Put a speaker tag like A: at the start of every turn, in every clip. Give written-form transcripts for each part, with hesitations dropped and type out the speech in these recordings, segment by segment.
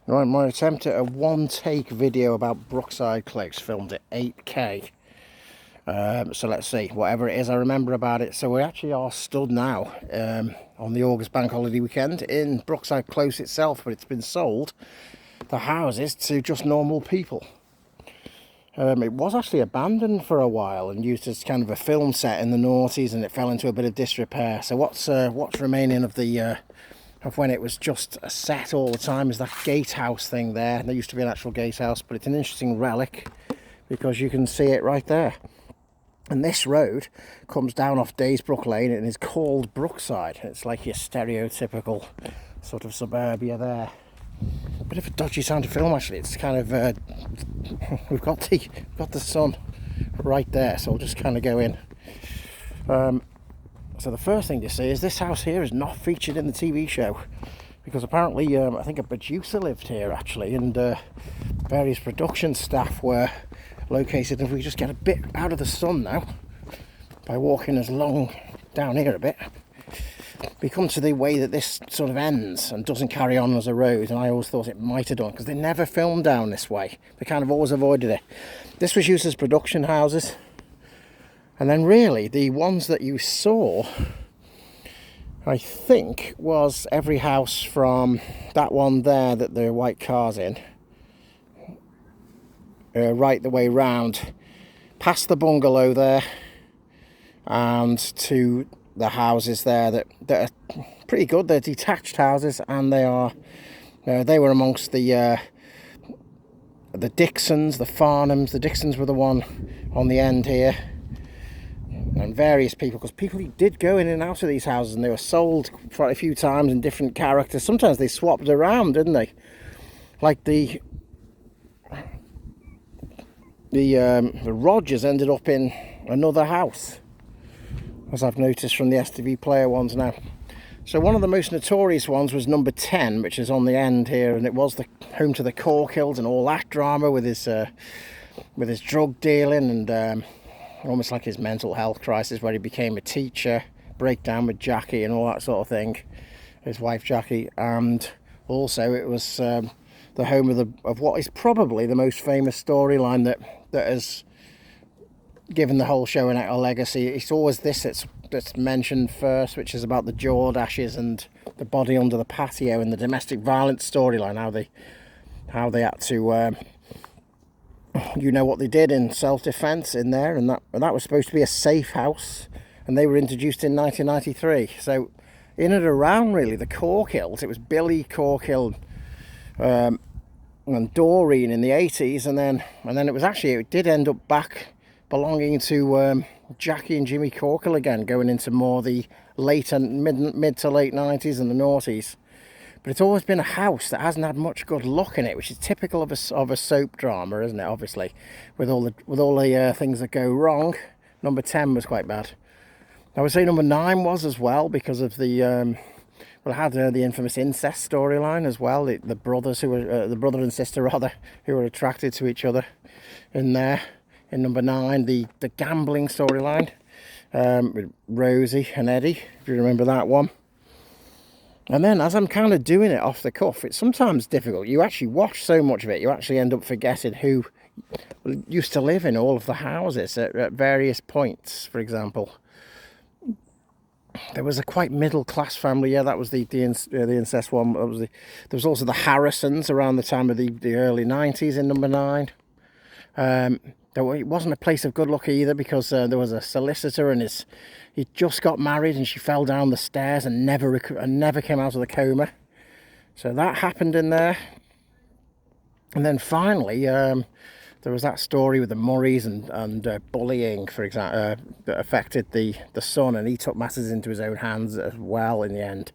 A: Right, my attempt at a one-take video about Brookside Close, filmed at 8K. So let's see, whatever it is I remember about it. So we actually are stood now on the August bank holiday weekend in Brookside Close itself, but it's been sold, the houses, to just normal people. It was actually abandoned for a while and used as kind of a film set in the noughties, and it fell into a bit of disrepair. So what's remaining of the of when it was just a set all the time is that gatehouse thing there. There used to be an actual gatehouse, but it's an interesting relic because you can see it right there. And this road comes down off Daysbrook Lane and is called Brookside. It's like your stereotypical sort of suburbia there. Bit of a dodgy time to film, actually. It's kind of we've got the sun right there, so we'll just kind of go in. So the first thing to say is this house here is not featured in the TV show, because apparently I think a producer lived here actually, and various production staff were located. And if we just get a bit out of the sun now by walking as long down here a bit, we come to the way that this sort of ends and doesn't carry on as a road, and I always thought it might have done because they never filmed down this way. They kind of always avoided it. This was used as production houses. And then really, the ones that you saw, I think, was every house from that one there that the white car's in, right the way round, past the bungalow there, and to the houses there that are pretty good. They're detached houses, and they were amongst the Dixons, the Farnhams. The Dixons were the one on the end here. And various people, because people did go in and out of these houses, and they were sold quite a few times in different characters. Sometimes they swapped around, didn't they? Like the Rogers ended up in another house, as I've noticed from the STV Player ones now. So one of the most notorious ones was number 10, which is on the end here, and it was the home to the Corkills and all that drama with his drug dealing and almost like his mental health crisis, where he became a teacher, breakdown with Jackie and all that sort of thing, his wife Jackie. And also it was the home of what is probably the most famous storyline that has given the whole show a legacy. It's always this that's mentioned first, which is about the Jordashes and the body under the patio, and the domestic violence storyline, how they had to you know what they did in self-defense in there, and that was supposed to be a safe house, and they were introduced in 1993. So in and around really the Corkills, it was Billy Corkill and Doreen in the 80s, and then it did end up back belonging to Jackie and Jimmy Corkill again, going into more the mid to late 90s and the noughties. But it's always been a house that hasn't had much good luck in it, which is typical of a soap drama, isn't it? Obviously, with all the things that go wrong. Number 10 was quite bad. I would say number 9 was as well, because of the it had the infamous incest storyline as well. The brothers the brother and sister rather, who were attracted to each other in there. In number 9, the gambling storyline with Rosie and Eddie, if you remember that one. And then, as I'm kind of doing it off the cuff, it's sometimes difficult. You actually watch so much of it, you actually end up forgetting who used to live in all of the houses at various points. For example, there was a quite middle-class family. Yeah, that was the incest one. There was also the Harrisons around the time of the early 90s in number 9. It wasn't a place of good luck either, because there was a solicitor and he just got married, and she fell down the stairs and never came out of the coma. So that happened in there. And then finally, there was that story with the Murrays and bullying, for example, that affected the son, and he took matters into his own hands as well in the end.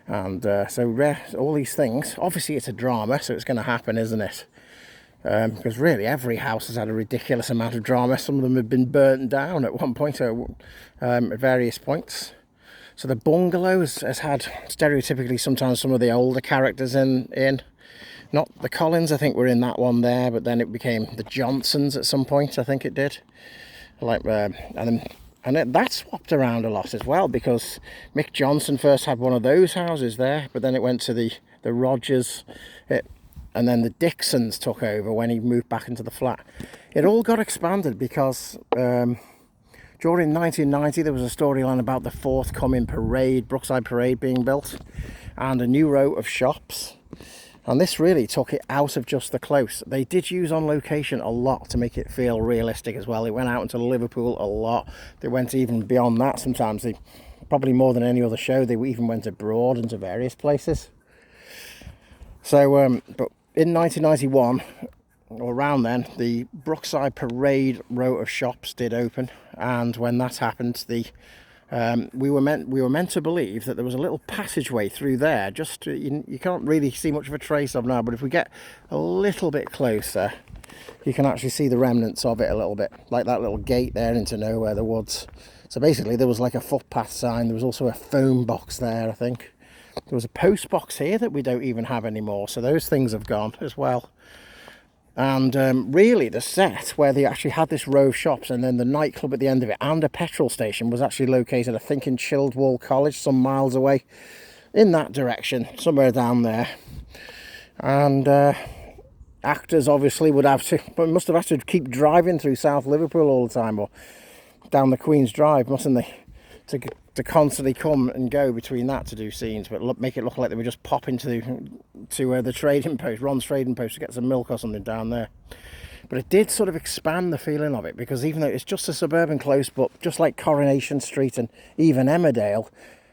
A: And so all these things, obviously it's a drama, so it's going to happen, isn't it? Because really every house has had a ridiculous amount of drama. Some of them have been burnt down at one point at various points. So the bungalow has had stereotypically sometimes some of the older characters in. Not the Collins, I think, were in that one there, but then it became the Johnsons at some point, I think it did. And that swapped around a lot as well, because Mick Johnson first had one of those houses there, but then it went to the Rogers. and then the Dixons took over when he moved back into the flat. It all got expanded because during 1990 there was a storyline about the forthcoming parade, Brookside Parade, being built, and a new row of shops. And this really took it out of just the Close. They did use on location a lot to make it feel realistic as well. It went out into Liverpool a lot. They went even beyond that sometimes. They probably more than any other show. They even went abroad into various places. So, but in 1991, or around then, the Brookside Parade row of shops did open. And when that happened, we were meant to believe that there was a little passageway through there. Just you can't really see much of a trace of now, but if we get a little bit closer, you can actually see the remnants of it a little bit, like that little gate there into nowhere, the woods. So basically, there was like a footpath sign. There was also a phone box there, I think. There was a post box here that we don't even have anymore. So those things have gone as well. And really the set where they actually had this row of shops and then the nightclub at the end of it and a petrol station was actually located, I think, in Childwall College, some miles away in that direction, somewhere down there. And actors obviously would have to, but must have had to keep driving through South Liverpool all the time, or down the Queen's Drive, mustn't they? To constantly come and go between that to do scenes, but make it look like they were just popping to the trading post, Ron's trading post, to get some milk or something down there. But it did sort of expand the feeling of it, because even though it's just a suburban Close, but just like Coronation Street and even Emmerdale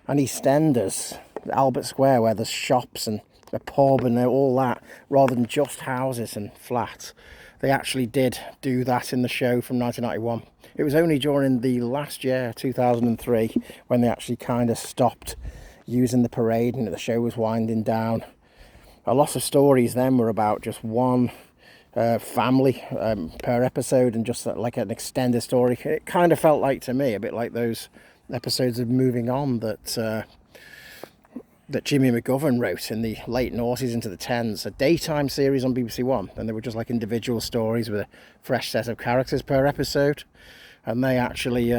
A: and EastEnders, Albert Square, where there's shops and a pub and all that, rather than just houses and flats, they actually did do that in the show from 1991. It was only during the last year, 2003, when they actually kind of stopped using the parade and the show was winding down. A lot of stories then were about just one family per episode, and just like an extended story. It kind of felt like, to me, a bit like those episodes of Moving On that Jimmy McGovern wrote in the late noughties into the 10s, a daytime series on BBC One, and they were just like individual stories with a fresh set of characters per episode. And they actually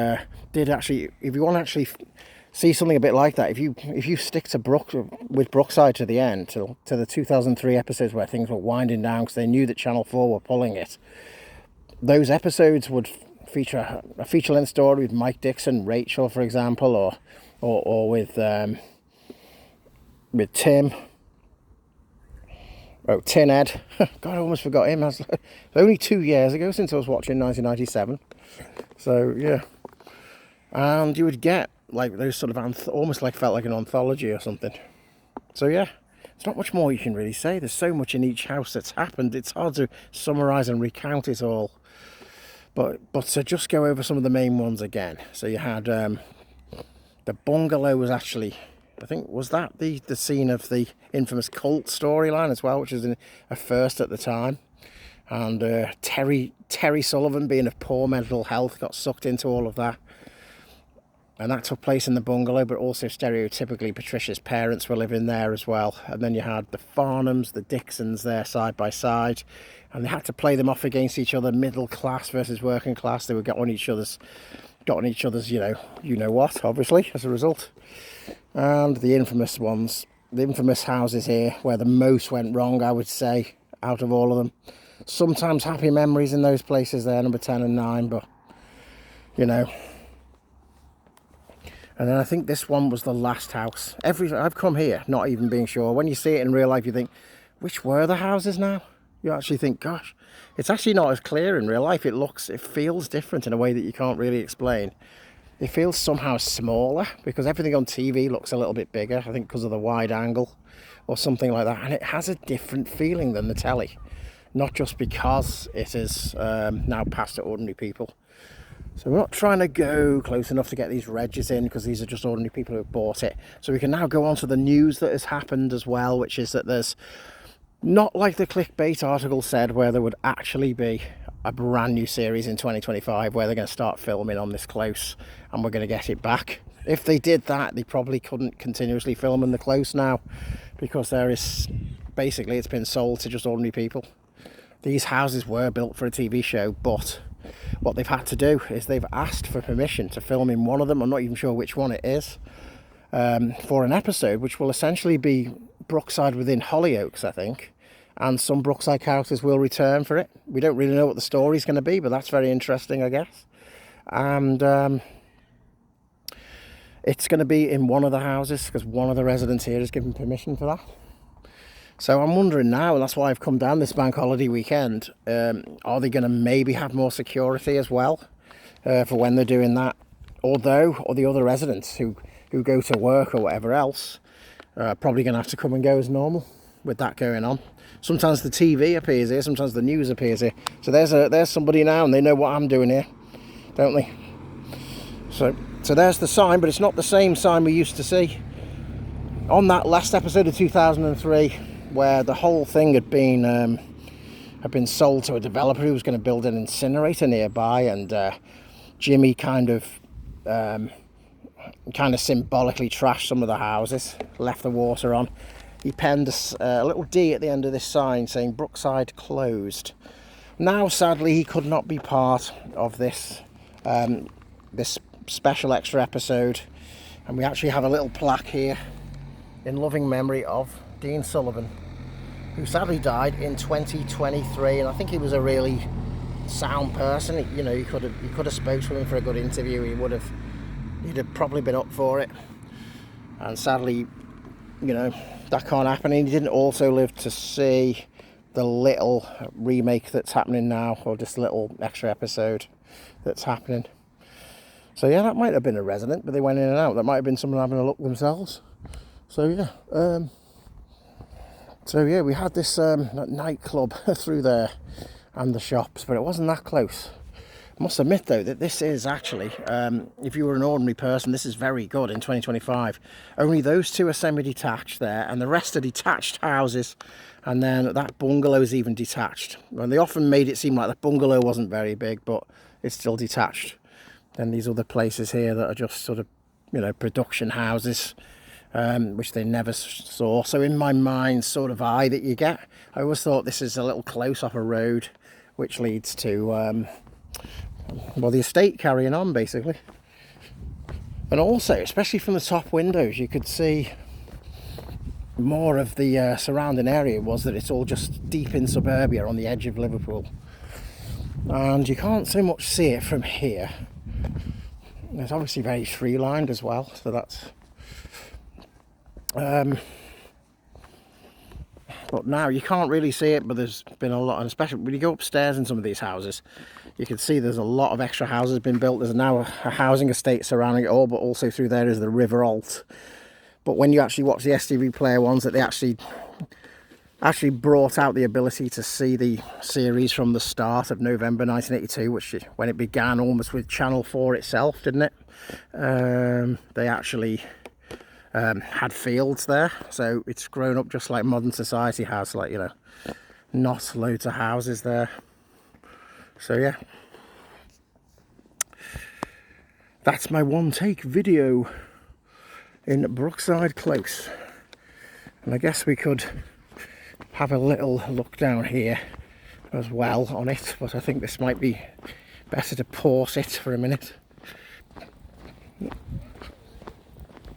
A: did actually, if you want to actually see something a bit like that, if you stick to Brookside to the end, to the 2003 episodes where things were winding down because they knew that Channel 4 were pulling it, those episodes would feature a feature-length story with Mike Dixon, Rachel, for example, or with Tim. Oh, Tin Ed. God, I almost forgot him. It was only 2 years ago since I was watching 1997. So, yeah. And you would get, like, those sort of, almost like felt like an anthology or something. So, yeah. There's not much more you can really say. There's so much in each house that's happened. It's hard to summarise and recount it all. But to just go over some of the main ones again. So you had, the bungalow was actually, I think, was that the scene of the infamous cult storyline as well, which was a first at the time. And Terry Sullivan, being of poor mental health, got sucked into all of that. And that took place in the bungalow, but also stereotypically Patricia's parents were living there as well. And then you had the Farnhams, the Dixons there side by side. And they had to play them off against each other, middle class versus working class. They would get on each other's, you know what, obviously, as a result. And the infamous ones, the infamous houses here, where the most went wrong, I would say, out of all of them. Sometimes happy memories in those places there, number 10 and 9, but, you know. And then I think this one was the last house. I've come here not even being sure. When you see it in real life, you think, which were the houses now? You actually think, gosh, it's actually not as clear in real life. It feels different in a way that you can't really explain. It feels somehow smaller because everything on TV looks a little bit bigger, I think because of the wide angle or something like that. And it has a different feeling than the telly. Not just because it is now past to ordinary people. So we're not trying to go close enough to get these regs in, because these are just ordinary people who have bought it. So we can now go on to the news that has happened as well, which is that there's, not like the clickbait article said, where there would actually be a brand new series in 2025 where they're going to start filming on this Close and we're going to get it back. If they did that, they probably couldn't continuously film in the Close now, because there is, basically it's been sold to just ordinary people. These houses were built for a TV show, but what they've had to do is they've asked for permission to film in one of them, I'm not even sure which one it is, for an episode which will essentially be Brookside within Hollyoaks, I think. and some Brookside characters will return for it. We don't really know what the story's going to be, but that's very interesting, I guess. And it's going to be in one of the houses because one of the residents here has given permission for that. So I'm wondering now, and that's why I've come down this bank holiday weekend, are they going to maybe have more security as well for when they're doing that? Or the other residents who go to work or whatever else probably going to have to come and go as normal with that going on. Sometimes the TV appears here, sometimes the news appears here. So there's somebody now, and they know what I'm doing here, don't they? So there's the sign, but it's not the same sign we used to see on that last episode of 2003, where the whole thing had been sold to a developer who was going to build an incinerator nearby, and Jimmy kind of symbolically trashed some of the houses, left the water on. He penned a little D at the end of this sign saying Brookside Closed. Now, sadly, he could not be part of this this special extra episode, and we actually have a little plaque here in loving memory of Dean Sullivan, who sadly died in 2023. And I think he was a really sound person. You know, you could have spoke to him for a good interview. He'd have probably been up for it. And sadly, you know, that can't happen. And he didn't also live to see the little remake that's happening now, or just a little extra episode that's happening. So yeah, that might have been a resident, but they went in and out. That might have been someone having a look themselves. So yeah, we had this nightclub through there and the shops, but it wasn't that close. I must admit though that this is actually, if you were an ordinary person, this is very good in 2025. Only those two are semi-detached there, and the rest are detached houses, and then that bungalow is even detached. And they often made it seem like the bungalow wasn't very big, but it's still detached. Then these other places here that are just sort of, you know, production houses, which they never saw. So in my mind, sort of eye that you get, I always thought this is a little close off a road, which leads to well, the estate carrying on basically. And also, especially from the top windows, you could see more of the surrounding area was that it's all just deep in suburbia on the edge of Liverpool, and you can't so much see it from here. It's obviously very tree-lined as well, so that's but now you can't really see it, but there's been a lot, and especially when you go upstairs in some of these houses, you can see there's a lot of extra houses been built. There's now a housing estate surrounding it all, but also through there is the River Alt. But when you actually watch the STV Player ones, that they actually brought out the ability to see the series from the start of November 1982, which when it began almost with Channel 4 itself, didn't it? They actually had fields there, so it's grown up just like modern society has, like, you know, not loads of houses there. So yeah, that's my one take video in Brookside Close. And I guess we could have a little look down here as well on it, but I think this might be better to pause it for a minute.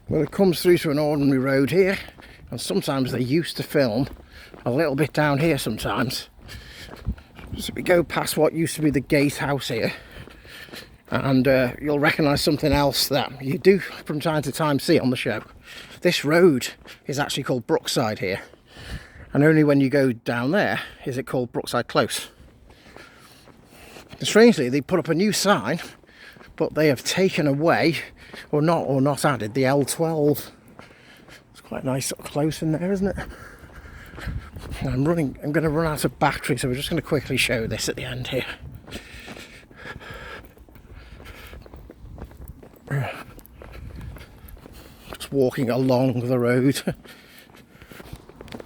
A: Well, it comes through to an ordinary road here, and sometimes they used to film a little bit down here sometimes. So we go past what used to be the gatehouse here, and you'll recognise something else that you do from time to time see on the show. This road is actually called Brookside here, and only when you go down there is it called Brookside Close. And strangely, they put up a new sign, but they have taken away, or not added, the L12. It's quite a nice sort of close in there, isn't it? I'm going to run out of battery, so we're just going to quickly show this at the end here. Just walking along the road.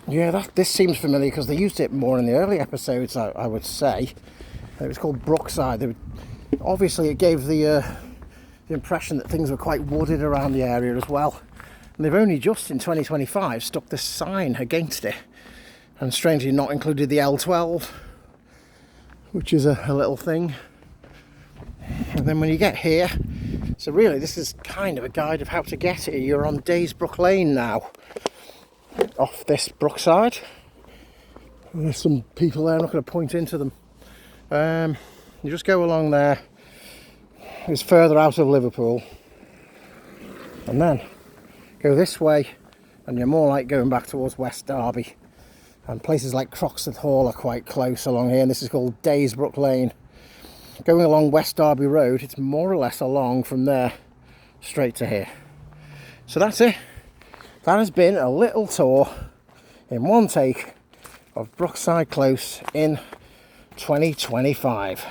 A: Yeah, this seems familiar because they used it more in the early episodes, I would say. It was called Brookside. Obviously, it gave the impression that things were quite wooded around the area as well. And they've only just in 2025 stuck this sign against it, and strangely not included the L12, which is a little thing. And then when you get here, so really this is kind of a guide of how to get here. You're on Daysbrook Lane now, off this Brookside, There's some people there, I'm not going to point into them. You just go along there, it's further out of Liverpool, and then go this way and you're more like going back towards West Derby, and places like Croxteth Hall are quite close along here, and this is called Daysbrook Lane. Going along West Derby Road, it's more or less along from there straight to here. So that's it. That has been a little tour in one take of Brookside Close in 2025.